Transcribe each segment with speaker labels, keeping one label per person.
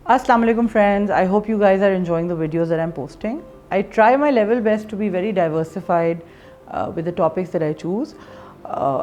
Speaker 1: Assalamu alaikum friends, I hope you guys are enjoying the videos that I'm posting. I try my level best to be very diversified with the topics that I choose.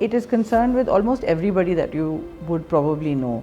Speaker 1: it is concerned with almost everybody that you would probably know.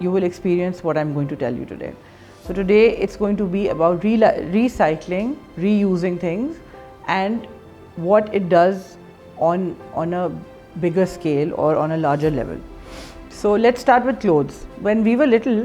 Speaker 1: you will experience what I'm going to tell you today. So today it's going to be about recycling, reusing things and what it does on a bigger scale or on a larger level. So let's start with clothes. When we were little,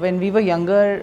Speaker 1: when we were younger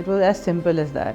Speaker 1: It was as simple as that.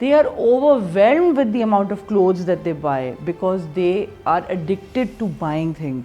Speaker 1: they are overwhelmed with the amount of clothes that they buy because they are addicted to buying things.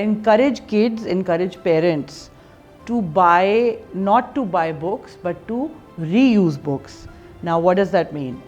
Speaker 1: encourage kids, encourage parents to buy, not to buy books but to reuse books. Now what does that mean?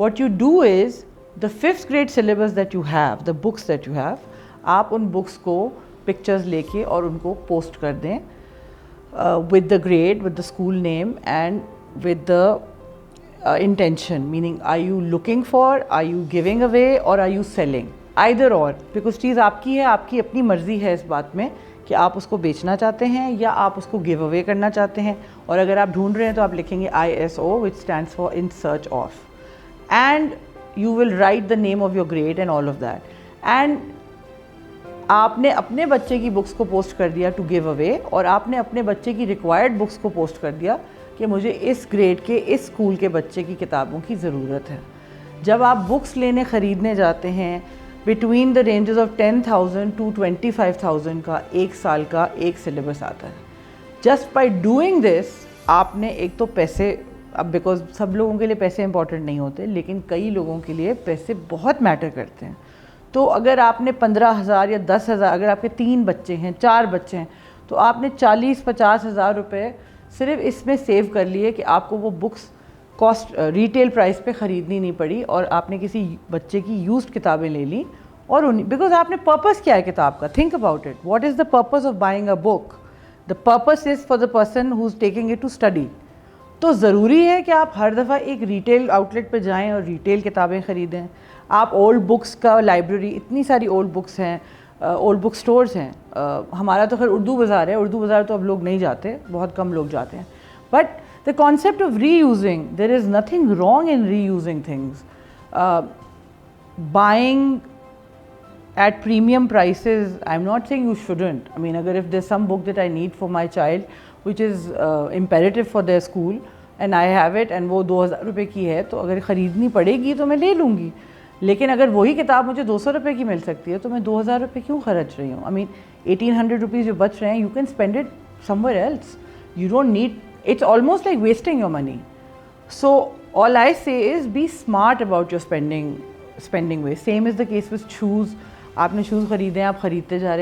Speaker 1: What you do is The 5th grade syllabus that you have, the books that you have, آپ ان books کو pictures لے کے اور ان کو post کر دیں with the grade, with the school name and with the intention, meaning are you looking for, are you giving away or are you selling, either or, because چیز آپ کی ہے, آپ کی اپنی مرضی ہے اس بات میں کہ آپ اس کو بیچنا چاہتے ہیں یا آپ اس کو گیو اوے کرنا چاہتے ہیں. اور اگر آپ ڈھونڈ رہے ہیں تو آپ لکھیں گے ISO, which stands for in search of, and you will write the name of your grade and all of that. And آپ نے اپنے بچے کی بکس کو پوسٹ کر دیا ٹو گیو اوے, اور آپ نے اپنے بچے کی ریکوائرڈ بکس کو پوسٹ کر دیا کہ مجھے اس گریڈ کے اس اسکول کے بچے کی کتابوں کی ضرورت ہے. جب آپ بکس لینے خریدنے جاتے ہیں between the ranges of 10,000 to 25,000 کا ایک سال کا ایک سلیبس آتا ہے. جسٹ بائی ڈوئنگ دس آپ نے ایک تو پیسے, اب بیکاز سب لوگوں کے لیے پیسے امپورٹنٹ نہیں ہوتے لیکن کئی لوگوں کے لیے پیسے بہت میٹر کرتے ہیں. تو اگر آپ نے 15,000 یا 10,000, اگر آپ کے 3 بچے ہیں 4 بچے ہیں تو آپ نے 40-50 ہزار روپے صرف اس میں سیو کر لیے کہ آپ کو وہ بکس کاسٹ ریٹیل پرائس پہ خریدنی نہیں پڑی, اور آپ نے کسی بچے کی یوزڈ کتابیں لے لیں. اور بیکاز آپ نے پرپز کیا ہے کتاب کا, think about it, what is the purpose of buying a book? The purpose is for the person who is taking it to study. تو ضروری ہے کہ آپ ہر دفعہ ایک ریٹیل آؤٹ لیٹ پہ جائیں اور ریٹیل کتابیں خریدیں. آپ اولڈ بکس کا لائبریری, اتنی ساری اولڈ بکس ہیں, اولڈ بک اسٹورز ہیں. ہمارا تو خیر اردو بازار ہے, اردو بازار تو اب لوگ نہیں جاتے, بہت کم لوگ جاتے ہیں. But the concept of reusing, there is nothing wrong in reusing things. Buying at premium prices, I'm not saying you shouldn't. I mean, if there's some book that I need for my child which is imperative for their school and I have it and وہ 2,000 روپے کی ہے تو اگر خریدنی پڑے گی تو میں لے لوں گی. لیکن اگر وہی کتاب مجھے 200 روپے کی مل سکتی ہے تو میں 2,000 روپے کیوں خرچ رہی ہوں؟ I mean 1,800 روپیز جو بچ رہے ہیں, you can spend it somewhere else. You don't need, it's almost like wasting your money. So all I say is be smart about your spending way. Same is the case with shoes. آپ نے shows خریدے ہیں, آپ خریدتے جا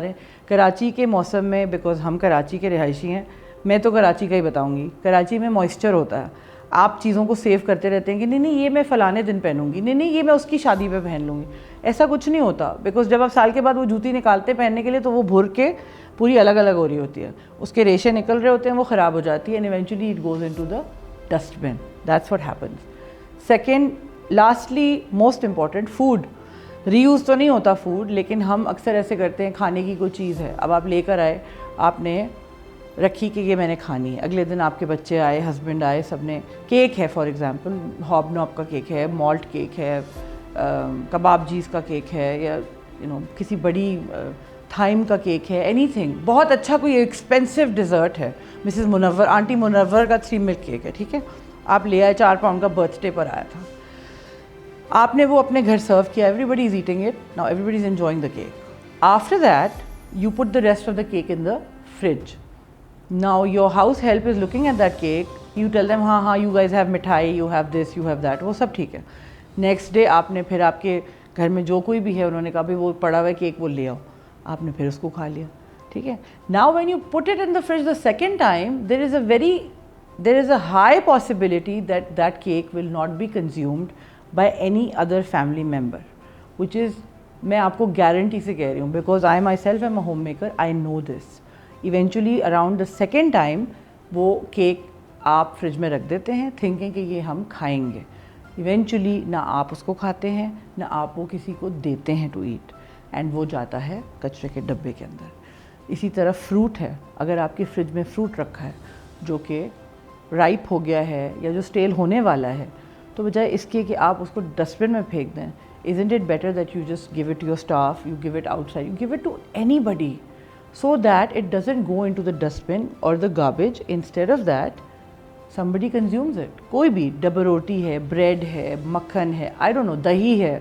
Speaker 1: رہے ہیں. کراچی کے موسم میں, بیکاز ہم کراچی کے رہائشی ہیں, میں تو کراچی کا ہی بتاؤں گی, کراچی میں موئسچر ہوتا ہے. آپ چیزوں کو سیو کرتے رہتے ہیں کہ نہیں یہ میں فلانے دن پہنوں گی, نہیں یہ میں اس کی شادی پہ پہن لوں گی. ایسا کچھ نہیں ہوتا, بیکاز جب آپ سال کے بعد وہ جوتی نکالتے پہننے کے لیے تو وہ بھر کے پوری الگ الگ ہو رہی ہوتی ہے, اس کے ریشے نکل رہے ہوتے ہیں, وہ خراب ہو جاتی ہے, and eventually it goes into the dustbin. That's what happens. Second, lastly most important, food. Reuse تو نہیں ہوتا فوڈ, لیکن ہم اکثر ایسے کرتے ہیں, کھانے کی کوئی چیز ہے, اب آپ لے کر آئے, آپ نے رکھی کہ یہ میں نے کھانی ہے. اگلے دن آپ کے بچے آئے, ہسبینڈ آئے, سب نے کیک ہے, فار ایگزامپل ہاب ناب کا کیک ہے, مالٹ کیک ہے, کباب جیز کا کیک ہے, یا کسی بڑی تھائم کا کیک ہے, اینی تھنگ, بہت اچھا کوئی ایکسپینسو ڈیزرٹ ہے, مسز منور, آنٹی منور کا 3 ملک کیک ہے, ٹھیک ہے, آپ لے آئے, 4 پاؤنڈ کا برتھ ڈے پر آیا تھا, آپ نے وہ اپنے گھر سرو کیا, everybody is eating it, now everybody is enjoying the cake. After that you put the rest of the cake in the fridge. Now your house help is looking at that cake, you tell them ہاں you guys have مٹھائی, you have this, you have that, وہ سب ٹھیک ہے. Next day آپ نے پھر آپ کے گھر میں جو کوئی بھی ہے, انہوں نے کہا بھائی وہ پڑا ہوا ہے کیک, وہ لے آؤ, آپ نے پھر اس کو کھا لیا, ٹھیک ہے. Now when you put it in the fridge the second time, there is a high possibility that that cake will not be consumed by any other family member, which is, میں آپ کو گارنٹی سے کہہ رہی ہوں, because I myself am a homemaker, I know this. Eventually around the second time وہ cake آپ fridge میں رکھ دیتے ہیں تھنکنگ کہ یہ ہم کھائیں گے. ایونچولی نہ آپ اس کو کھاتے ہیں, نہ آپ وہ کسی کو دیتے ہیں ٹو ایٹ, اینڈ وہ جاتا ہے کچرے کے ڈبے کے اندر. اسی طرح فروٹ ہے, اگر آپ کی فریج میں فروٹ رکھا ہے جو کہ رائپ ہو گیا ہے یا جو اسٹیل ہونے والا ہے, تو بجائے اس کے کہ آپ اس کو ڈسٹ بن میں پھینک دیں, isn't it better that you just give it to your staff, you give it outside, you give it to anybody, so that it doesn't go into the dustbin or the garbage. Instead of that, somebody consumes it. کوئی بھی ڈبر روٹی ہے, bread ہے, مکھن ہے, I don't know, دہی ہے,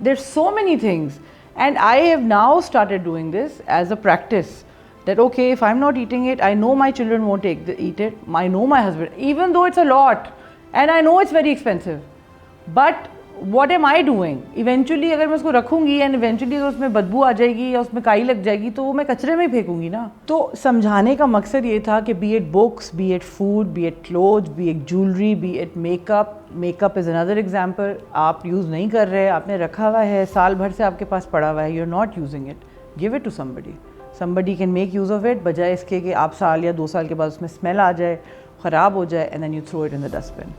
Speaker 1: there's so many things. And I have now started doing this as a practice, that okay, if I'm not eating it, I know my children won't eat it, I know my husband, even though it's a lot and I know it's very expensive, but what am I doing? Eventually اگر میں اس کو رکھوں گی and eventually اگر اس میں بدبو آ جائے گی یا اس میں کائی لگ جائے گی تو وہ میں کچرے میں ہی پھینکوں گی نا. تو سمجھانے کا مقصد یہ تھا کہ be it books, be it food, be it clothes, be it jewelry, be it makeup, make up is another example. آپ یوز نہیں کر رہے, آپ نے رکھا ہوا ہے, سال بھر سے آپ کے پاس پڑا ہوا ہے, you are not using it, give it to somebody can make use of it, بجائے اس کے کہ آپ سال یا 2 سال کے بعد اس میں اسمیل آ جائے, خراب ہو جائے, and then you throw it in the dustbin.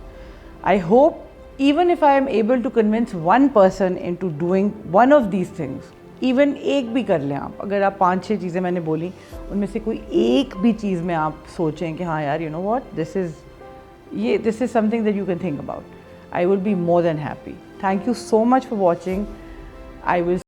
Speaker 1: I hope even if I am able to convince one person into doing one of these things, even ایک بھی کر لیں آپ, اگر آپ 5-6 چیزیں میں نے بولی ان میں سے کوئی ایک بھی چیز میں آپ سوچیں کہ ہاں یار, you know what, this is something that you can think about, I will be more than happy. Thank you so much for watching. I will